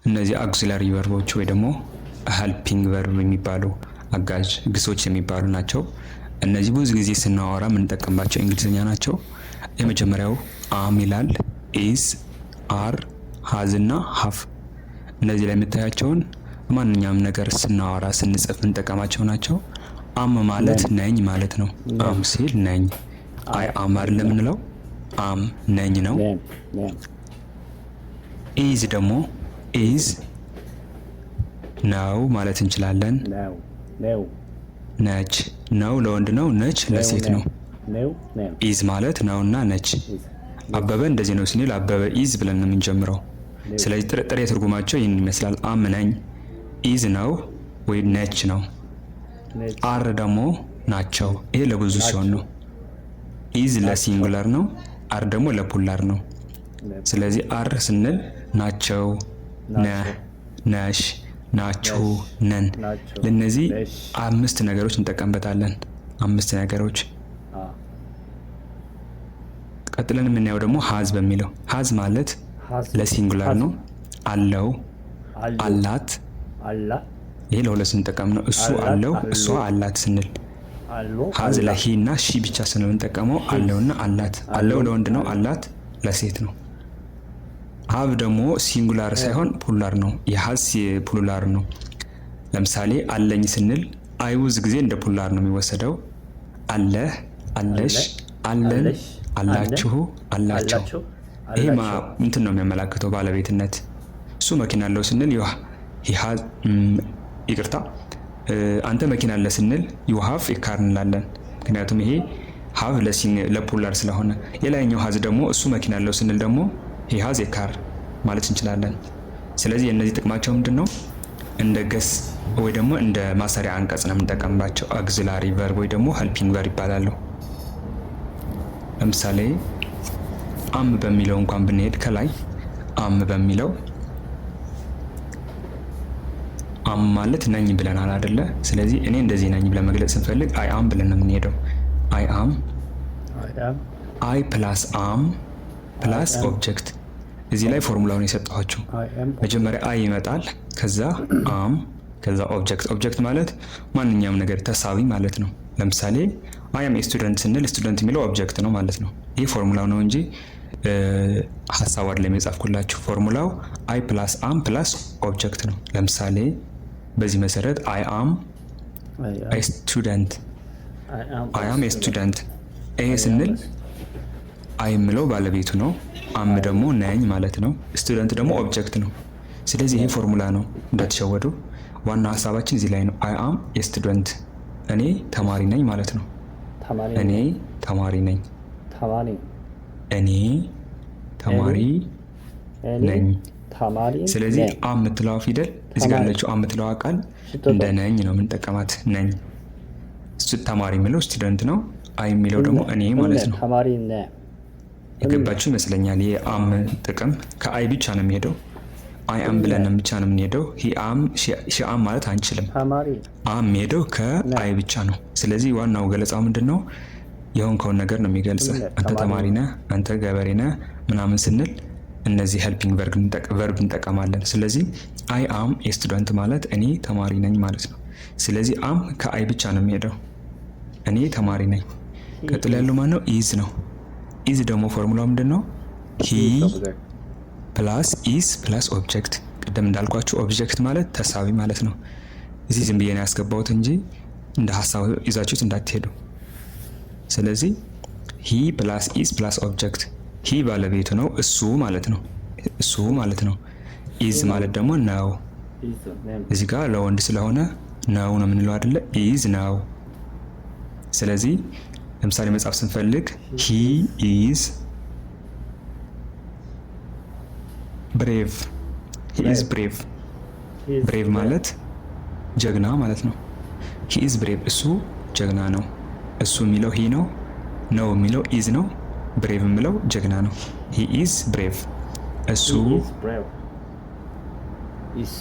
እነዚህ አክሲላሪ ቨርቦች ወይ ደግሞ ሄልፒንግ ቨርብ የሚባሉ አጋዥ ግሶች የሚባሉ ናቸው። እነዚህ ብዙ ጊዜ ስናወራ የምንጠቀምባቸው እንግሊዝኛ ናቸው። የመጀመሪያው አም ይላል፣ ኢዝ፣ አር፣ ሃዝ እና ሃቭ። እነዚህ ላይ የምታያቸውን ማንኛውም ነገር ስናወራ ስንጽፍ የምንጠቀማቸው ናቸው። አም ማለት ነኝ ማለት ነው። አም ሲል ነኝ። አይ አም አይደለም የምንለው፣ አም ነኝ ነው። ኢዝ ደግሞ ኢዝ ነው ማለት እንችላለን። ነች ነው ለወንድ ነው፣ ነች ለሴት ነው። ኢዝ ማለት ነውና ነች። አበበ እንደዚህ ነው ስንል አበበ ኢዝ ብለን ነው የምንጀምረው። ስለዚህ ጥሬ ትርጉማቸው ይህን ይመስላል። አም ነኝ፣ ኢዝ ነው ወይ ነች ነው። አር ደግሞ ናቸው። ይሄ ለብዙ ሲሆን ነው። ኢዝ ለሲንጉላር ነው፣ አር ደግሞ ለፑላር ነው። ስለዚህ አር ስንል ናቸው፣ ነህ፣ ነሽ፣ ናችሁ፣ ነን። ለነዚህ 5 ነገሮች እንጠቀምበታለን። 5 ነገሮች። ቀጥለን የምናየው ደግሞ ሃዝ በሚለው። ሃዝ ማለት ለሲንጉላር ነው። አለው፣ አላት። ይሄ ለሁለት ስንጠቀም ነው። እሱ አለው፣ እሷ አላት ስንል። ሃዝ ለሂ እና ሺ ብቻ ስንጠቀመው አለውና አላት። አለው ለወንድ ነው፣ አላት ለሴት ነው። ሃቭ ደግሞ ሲንጉላር ሳይሆን ፑላር ነው። የሃዝ ፑላር ነው። ለምሳሌ አለኝ ስንል አይ ብዙ ጊዜ እንደ ፑላር ነው የሚወሰደው። አለህ፣ አለሽ፣ አለን፣ አላችሁ፣ አላቸው። ይሄ እንትን ነው የሚያመላክተው ባለቤትነት። እሱ መኪና አለው ስንል ይቅርታ አንተ መኪና አለ ስንል ዩ ሃቭ ኤ ካር እንላለን። ምክንያቱም ይሄ ሃቭ ለፑላር ስለሆነ። የላይኛው ሃዝ ደግሞ እሱ መኪና አለው ስንል ደግሞ ሂ ሃዝ ኤ ካር ማለት እንችላለን። ስለዚህ የእነዚህ ጥቅማቸው ምንድን ነው? እንደ ገስ ወይ ደግሞ እንደ ማሰሪያ አንቀጽ ነው የምንጠቀምባቸው። አግዚላሪ ቨርብ ወይ ደግሞ ሄልፒንግ ቨርብ ይባላሉ። ለምሳሌ አም በሚለው እንኳን ብንሄድ ከላይ አም በሚለው አም ማለት ነኝ ብለናል አይደለ? ስለዚህ እኔ እንደዚህ ነኝ ብለን መግለጽ ስንፈልግ አይ አም ብለን ነው የምንሄደው። አይ አም፣ አይ ፕላስ አም ፕላስ ኦብጀክት። እዚህ ላይ ፎርሙላውን የሰጠኋችሁ መጀመሪያ አይ ይመጣል፣ ከዛ አም፣ ከዛ ኦብጀክት። ኦብጀክት ማለት ማንኛውም ነገር ተሳቢ ማለት ነው። ለምሳሌ አይ አም ስቱደንት ስንል ስቱደንት የሚለው ኦብጀክት ነው ማለት ነው። ይህ ፎርሙላው ነው እንጂ ሐሳብ አይደለም የጻፍኩላችሁ። ፎርሙላው አይ ፕላስ አም ፕላስ ኦብጀክት ነው። ለምሳሌ በዚህ መሰረት አይ አም ስቱደንት፣ አይ አም ስቱደንት። ይሄ ስንል አይ የምለው ባለቤቱ ነው፣ አም ደግሞ ነኝ ማለት ነው፣ ስቱደንት ደግሞ ኦብጀክት ነው። ስለዚህ ይሄ ፎርሙላ ነው እንዳትሸወዱ። ዋና ሐሳባችን እዚህ ላይ ነው። አይ አም ስቱደንት፣ እኔ ተማሪ ነኝ ማለት ነው። እኔ ተማሪ ነኝ፣ እኔ ተማሪ ነኝ። ስለዚህ አም የምትለዋ ፊደል እዚህ ጋር ያለችው አም የምትለዋ ቃል እንደ ነኝ ነው የምንጠቀማት። ነኝ ተማሪ የሚለው ስቱደንት ነው። አይ የሚለው ደግሞ እኔ ማለት ነው። የገባችሁ ይመስለኛል። የአም ጥቅም ከአይ ብቻ ነው የሚሄደው። አይ አም ብለን ብቻ ነው የምንሄደው። ሺ አም ማለት አንችልም። አም የሚሄደው ከአይ ብቻ ነው። ስለዚህ ዋናው ገለጻው ምንድን ነው? የሆንከውን ነገር ነው የሚገልጽ። አንተ ተማሪ ነህ፣ አንተ ገበሬ ነህ ምናምን ስንል እነዚህ ሄልፒንግ ቨርብ እንጠቀማለን። ስለዚህ አይ አም ስቱደንት ማለት እኔ ተማሪ ነኝ ማለት ነው። ስለዚህ አም ከአይ ብቻ ነው የሚሄደው። እኔ ተማሪ ነኝ። ቀጥሎ ያለው ማን ነው? ኢዝ ነው። ኢዝ ደግሞ ፎርሙላው ምንድን ነው? ሂ ፕላስ ኢዝ ፕላስ ኦብጀክት። ቅድም እንዳልኳችሁ ኦብጀክት ማለት ተሳቢ ማለት ነው። እዚህ ዝም ብዬ ነው ያስገባሁት እንጂ እንደ ሀሳብ ይዛችሁት እንዳትሄዱ። ስለዚህ ሂ ፕላስ ኢዝ ፕላስ ኦብጀክት። ሂ ባለቤቱ ነው፣ እሱ ማለት ነው። እሱ ማለት ነው። ኢዝ ማለት ደግሞ ነው። እዚህ ጋር ለወንድ ስለሆነ ነው ነው የምንለው አይደለ? ኢዝ ነው። ስለዚህ ለምሳሌ መጻፍ ስንፈልግ ሂ ኢዝ ብሬቭ፣ ሂ ኢዝ ብሬቭ። ብሬቭ ማለት ጀግና ማለት ነው። ሂ ኢዝ ብሬቭ፣ እሱ ጀግና ነው። እሱ የሚለው ሂ ነው፣ ነው የሚለው ኢዝ ነው፣ ብሬቭ የሚለው ጀግና ነው። ሂ ኢዝ ብሬቭ፣ እሱ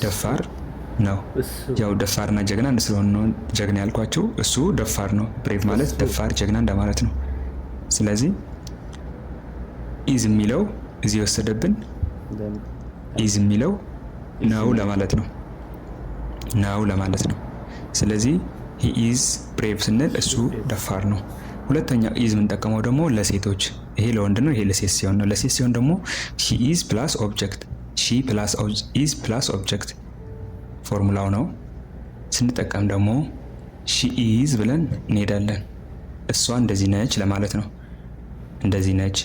ደፋር ነው። ያው ደፋርና ጀግና አንድ ስለሆነ ነው ጀግና ያልኳቸው። እሱ ደፋር ነው። ብሬቭ ማለት ደፋር ጀግና እንደማለት ነው። ስለዚህ ኢዝ የሚለው እዚህ ወሰደብን። ኢዝ የሚለው ነው ለማለት ነው። ነው ለማለት ነው። ስለዚህ he is brave ስንል እሱ ደፋር ነው። ሁለተኛው is የምንጠቀመው ደግሞ ለሴቶች፣ ይሄ ለወንድ ነው፣ ይሄ ለሴት ሲሆን ነው። ለሴት ሲሆን ደግሞ she is plus object፣ she plus is plus object ፎርሙላው ነው። ስንጠቀም ደግሞ she is ብለን እንሄዳለን። እሷ እንደዚህ ነች ለማለት ነው። እንደዚህ ነች።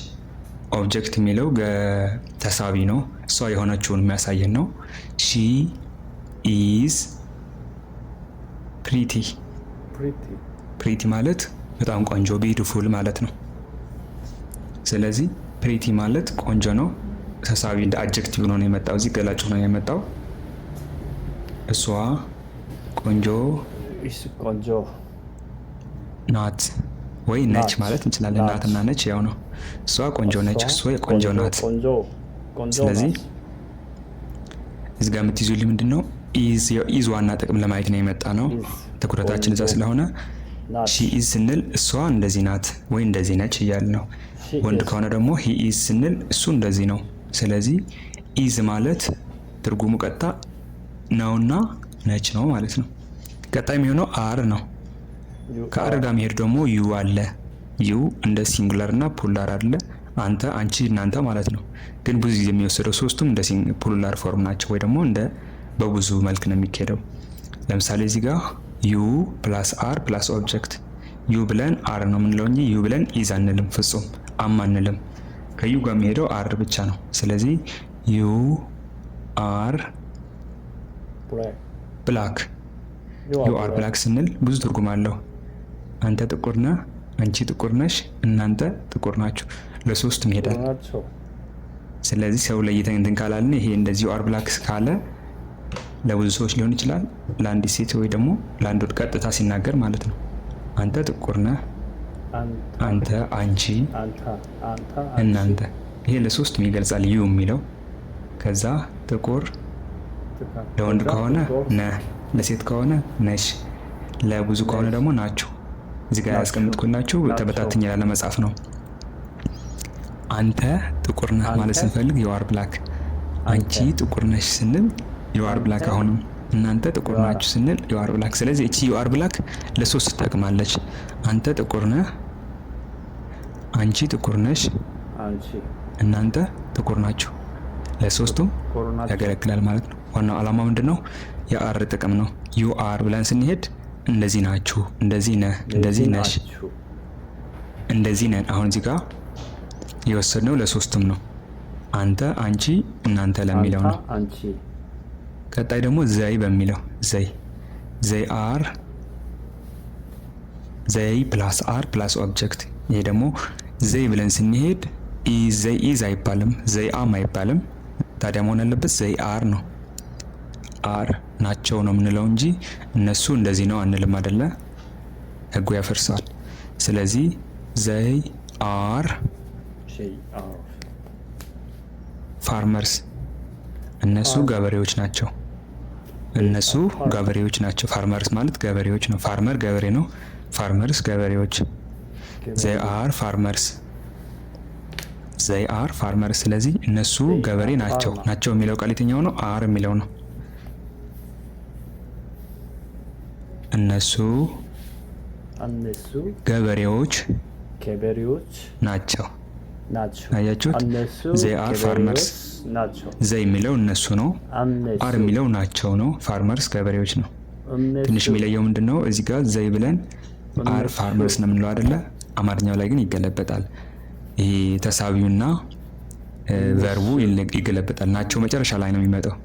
ኦብጀክት የሚለው ተሳቢ ነው፣ እሷ የሆነችውን የሚያሳየን ነው። she is pretty። pretty ማለት በጣም ቆንጆ ቢዩቲፉል ማለት ነው። ስለዚህ ፕሪቲ ማለት ቆንጆ ነው። ተሳቢ እንደ አድጀክቲቭ ነው የመጣው፣ እዚህ ገላጭ ነው የመጣው። እሷ ቆንጆ ናት ወይ ነች ማለት እንችላለን። ናትና ነች ያው ነው። እሷ ቆንጆ ነች፣ እሷ ቆንጆ ናት። ስለዚህ እዚህ ጋር የምትይዙልኝ ምንድን ነው? ኢዝ ዋና ጥቅም ለማየት ነው የመጣ ነው። ትኩረታችን እዛ ስለሆነ ሺ ኢዝ ስንል እሷ እንደዚህ ናት ወይ እንደዚህ ነች እያል ነው። ወንድ ከሆነ ደግሞ ሂ ኢዝ ስንል እሱ እንደዚህ ነው። ስለዚህ ኢዝ ማለት ትርጉሙ ቀጥታ ነውና ነች ነው ማለት ነው። ቀጣይ የሚሆነው አር ነው። ከአር ጋር የሚሄድ ደግሞ ዩ አለ። ዩ እንደ ሲንጉላር እና ፑላር አለ። አንተ፣ አንቺ፣ እናንተ ማለት ነው። ግን ብዙ ጊዜ የሚወሰደው ሶስቱም እንደ ፑላር ፎርም ናቸው፣ ወይ ደግሞ እንደ በብዙ መልክ ነው የሚካሄደው። ለምሳሌ እዚህ ጋር ዩ ፕላስ አር ፕላስ ኦብጀክት፣ ዩ ብለን አር ነው የምንለው እንጂ ዩ ብለን ኢዝ አንልም፣ ፍጹም አም አንልም። ከዩ ጋር የሚሄደው አር ብቻ ነው። ስለዚህ ዩ አር ብላክ፣ ዩ አር ብላክ ስንል ብዙ ትርጉም አለው። አንተ ጥቁር ነህ፣ አንቺ ጥቁር ነሽ፣ እናንተ ጥቁር ናችሁ፣ ለሶስቱም ይሄዳል። ስለዚህ ሰው ለይተን እንትን ካላልን ይሄ እንደዚህ ዩ አር ብላክ ካለ ለብዙ ሰዎች ሊሆን ይችላል፣ ለአንዲት ሴት ወይ ደግሞ ለአንድ ወንድ ቀጥታ ሲናገር ማለት ነው። አንተ ጥቁር ነህ፣ አንተ፣ አንቺ፣ እናንተ፣ ይሄ ለሶስቱም ይገልጻል ዩ የሚለው። ከዛ ጥቁር ለወንድ ከሆነ ነህ፣ ለሴት ከሆነ ነሽ፣ ለብዙ ከሆነ ደግሞ ናችሁ። እዚህ ጋር ያስቀምጥኩላችሁ ተበታትኝ ያለ መጽሐፍ ነው። አንተ ጥቁር ነህ ማለት ስንፈልግ ዩ አር ብላክ፣ አንቺ ጥቁር ነሽ ስንል ዩ አር ብላክ፣ አሁንም እናንተ ጥቁር ናችሁ ስንል ዩ አር ብላክ። ስለዚህ እቺ ዩ አር ብላክ ለሶስት ትጠቅማለች። አንተ ጥቁር ነህ፣ አንቺ ጥቁር ነሽ፣ እናንተ ጥቁር ናችሁ፣ ለሶስቱም ያገለግላል ማለት ነው። ዋናው ዓላማ ምንድነው? የአር ጥቅም ነው። ዩ አር ብለን ስንሄድ እንደዚህ ናችሁ፣ እንደዚህ ነህ፣ እንደዚህ ነሽ፣ እንደዚህ ነን። አሁን እዚህ ጋር የወሰድነው ለሶስቱም ነው። አንተ፣ አንቺ፣ እናንተ ለሚለው ነው። ቀጣይ ደግሞ ዘይ በሚለው ዘይ አር፣ ዘይ ፕላስ አር ፕላስ ኦብጀክት። ይሄ ደግሞ ዘይ ብለን ስንሄድ ዘይ ኢዝ አይባልም፣ ዘይ አም አይባልም። ታዲያ መሆን ያለበት ዘይ አር ነው። አር ናቸው ነው የምንለው እንጂ እነሱ እንደዚህ ነው አንልም አይደለ? ህጉ ያፈርሳል። ስለዚህ ዘይ አር ፋርመርስ፣ እነሱ ገበሬዎች ናቸው። እነሱ ገበሬዎች ናቸው። ፋርመርስ ማለት ገበሬዎች ነው። ፋርመር ገበሬ ነው። ፋርመርስ ገበሬዎች። ዘይ አር ፋርመርስ፣ ዘይ አር ፋርመርስ። ስለዚህ እነሱ ገበሬ ናቸው። ናቸው የሚለው ቃል የትኛው ነው? አር የሚለው ነው። እነሱ ገበሬዎች ናቸው። አያችሁት? ዘይ አር ፋርመርስ። ዘይ የሚለው እነሱ ነው። አር የሚለው ናቸው ነው። ፋርመርስ ገበሬዎች ነው። ትንሽ የሚለየው ምንድነው? እዚህ ጋር ዘይ ብለን አር ፋርመርስ ነው የምንለው አይደለ? አማርኛው ላይ ግን ይገለበጣል። ይሄ ተሳቢውና ቨርቡ ይገለበጣል። ናቸው መጨረሻ ላይ ነው የሚመጣው።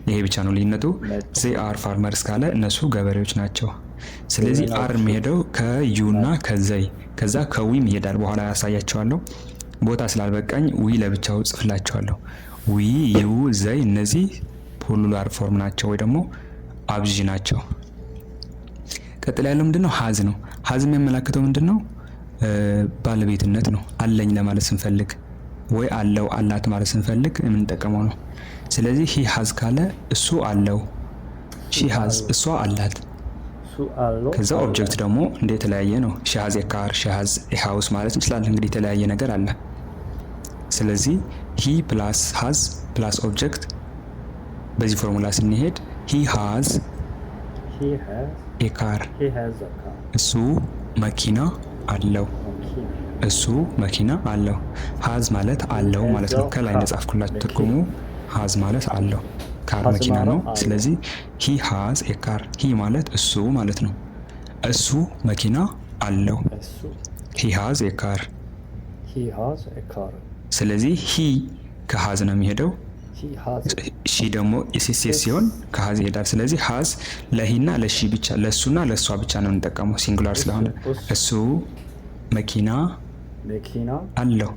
ይሄ ብቻ ነው ልዩነቱ። ዘይ አር ፋርመርስ ካለ እነሱ ገበሬዎች ናቸው። ስለዚህ አር የሚሄደው ከዩና ከዘይ ከዛ ከዊም ይሄዳል። በኋላ ያሳያቸዋለሁ። ቦታ ስላልበቃኝ ዊ ለብቻው ጽፍላቸዋለሁ። ዊ፣ ዩ፣ ዘይ እነዚህ ፑሉላር ፎርም ናቸው ወይ ደግሞ አብዢ ናቸው። ቀጥሎ ያለው ምንድነው? ሀዝ ነው። ሀዝ የሚያመላክተው ምንድነው? ባለቤትነት ነው። አለኝ ለማለት ስንፈልግ ወይ አለው አላት ማለት ስንፈልግ የምንጠቀመው ነው። ስለዚህ ሂ ሀዝ ካለ እሱ አለው፣ ሺ ሀዝ እሷ አላት። ከዛ ኦብጀክት ደግሞ እንደ የተለያየ ነው። ሺ ሀዝ ኤ ካር፣ ሺ ሀዝ ኤ ሃውስ ማለት እንችላለን። እንግዲህ የተለያየ ነገር አለ። ስለዚህ ሂ ፕላስ ሀዝ ፕላስ ኦብጀክት በዚህ ፎርሙላ ስንሄድ he has a car እሱ መኪና አለው። እሱ መኪና አለው። ሃዝ ማለት አለው ማለት ነው። ከላይ እንደጻፍኩላችሁ ትርጉሙ ሃዝ ማለት አለው፣ ካር መኪና ነው። ስለዚህ he has a car he ማለት እሱ ማለት ነው። እሱ መኪና አለው። he has a car ስለዚህ he ከሃዝ ነው የሚሄደው። ሺ ደግሞ የሴት ሲሆን ከሃዝ ይሄዳል። ስለዚህ ሃዝ ለሂና ለሺ ብቻ ለሱና ለሷ ብቻ ነው የምንጠቀመው ሲንጉላር ስለሆነ እሱ መኪና አለው።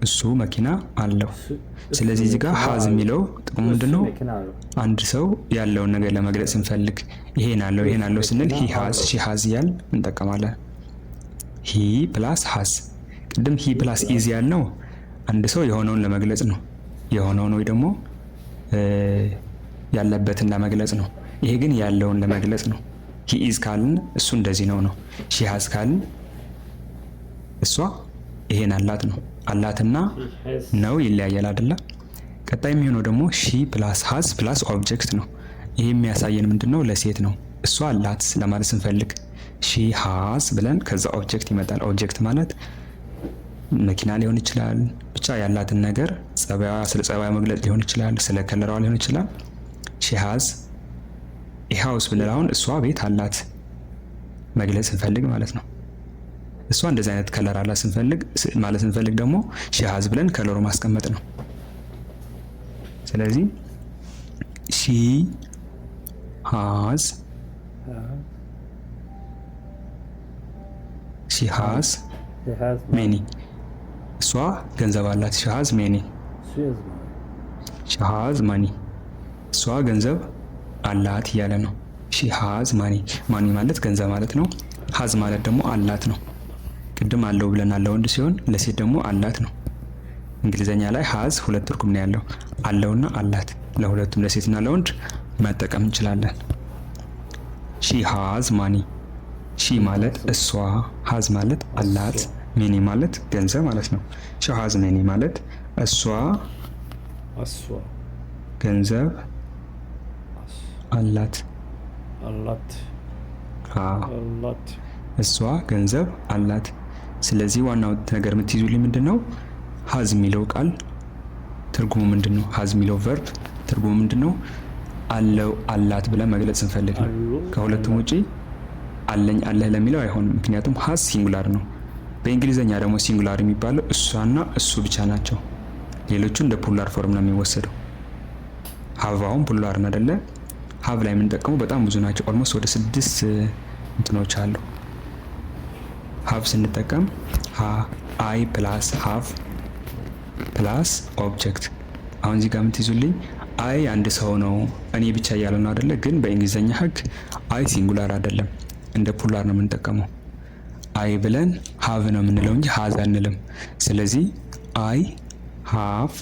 እሱ መኪና አለው። ስለዚህ እዚህ ጋር ሃዝ የሚለው ጥቅሙ ምንድነው? አንድ ሰው ያለውን ነገር ለመግለጽ ስንፈልግ ይሄን አለው ስንል ሂ ሃዝ ሺ ሃዝ እያል እንጠቀማለን። ሂ ፕላስ ሃዝ። ቅድም ሂ ፕላስ ኢዝ ያልነው አንድ ሰው የሆነውን ለመግለጽ ነው። የሆነውን ወይ ደግሞ ያለበትን ለመግለጽ ነው። ይሄ ግን ያለውን ለመግለጽ ነው። ሂ ኢዝ ካልን እሱ እንደዚህ ነው። ሺ ሃዝ ካልን እሷ ይሄን አላት ነው። አላትና ነው ይለያያል አይደለ? ቀጣይ የሚሆነው ደግሞ ሺ ፕላስ ሃዝ ፕላስ ኦብጀክት ነው። ይሄ የሚያሳየን ምንድነው? ለሴት ነው። እሷ አላት ለማለት ስንፈልግ ሺ ሃዝ ብለን ከዛ ኦብጀክት ይመጣል። ኦብጀክት ማለት መኪና ሊሆን ይችላል። ብቻ ያላትን ነገር ጸባይዋ፣ ስለ ጸባይዋ መግለጽ ሊሆን ይችላል። ስለ ከለሯ ሊሆን ይችላል። ሺ ሃዝ ኤ ሃውስ ብለን አሁን እሷ ቤት አላት መግለጽ ስንፈልግ ማለት ነው። እሷ እንደዚህ አይነት ከለር አላት ስንፈልግ ደግሞ ሺ ሃዝ ብለን ከለሩ ማስቀመጥ ነው። ስለዚህ ሺ ሃዝ ሜኒ እሷ ገንዘብ አላት። ሺ ሃዝ ሜኒ ሺ ሃዝ ማኒ እሷ ገንዘብ አላት እያለ ነው። ሺ ሃዝ ማኒ ማኒ ማለት ገንዘብ ማለት ነው። ሃዝ ማለት ደግሞ አላት ነው። ቅድም አለው ብለናል ለወንድ ሲሆን ለሴት ደግሞ አላት ነው። እንግሊዘኛ ላይ ሃዝ ሁለት ትርጉም ነው ያለው፣ አለውና አላት። ለሁለቱም ለሴትና ለወንድ መጠቀም እንችላለን። ሺ ሃዝ ማኒ ሺ ማለት እሷ፣ ሃዝ ማለት አላት፣ ሜኒ ማለት ገንዘብ ማለት ነው። ሺ ሃዝ ሜኒ ማለት እሷ ገንዘብ አላት። እሷ ገንዘብ አላት። ስለዚህ ዋናው ነገር የምትይዙልኝ ምንድነው? ሃዝ የሚለው ቃል ትርጉሙ ምንድነው? ሃዝ የሚለው ቨርብ ትርጉሙ ምንድነው? አለው አላት ብለን መግለጽ ስንፈልግ ነው። ከሁለቱም ውጪ አለኝ አለህ ለሚለው አይሆንም። ምክንያቱም ሃዝ ሲንጉላር ነው። በእንግሊዘኛ ደግሞ ሲንጉላር የሚባለው እሷና እሱ ብቻ ናቸው። ሌሎቹ እንደ ፑላር ፎርም ነው የሚወሰደው። ሃቫውን ፑላር ነው አይደለ? ሃቭ ላይ የምንጠቀመው በጣም ብዙ ናቸው። ኦልሞስት ወደ 6 እንትኖች አሉ። ሃቭ ስንጠቀም አይ ፕላስ ሃቭ ፕላስ ኦብጀክት። አሁን እዚህ ጋር የምትይዙልኝ አይ አንድ ሰው ነው እኔ ብቻ እያለ ነው አይደለ? ግን በእንግሊዘኛ ህግ አይ ሲንጉላር አይደለም፣ እንደ ፑላር ነው የምንጠቀመው። አይ ብለን ሃቭ ነው የምንለው እንጂ ሃዝ አንልም። ስለዚህ አይ ሃቭ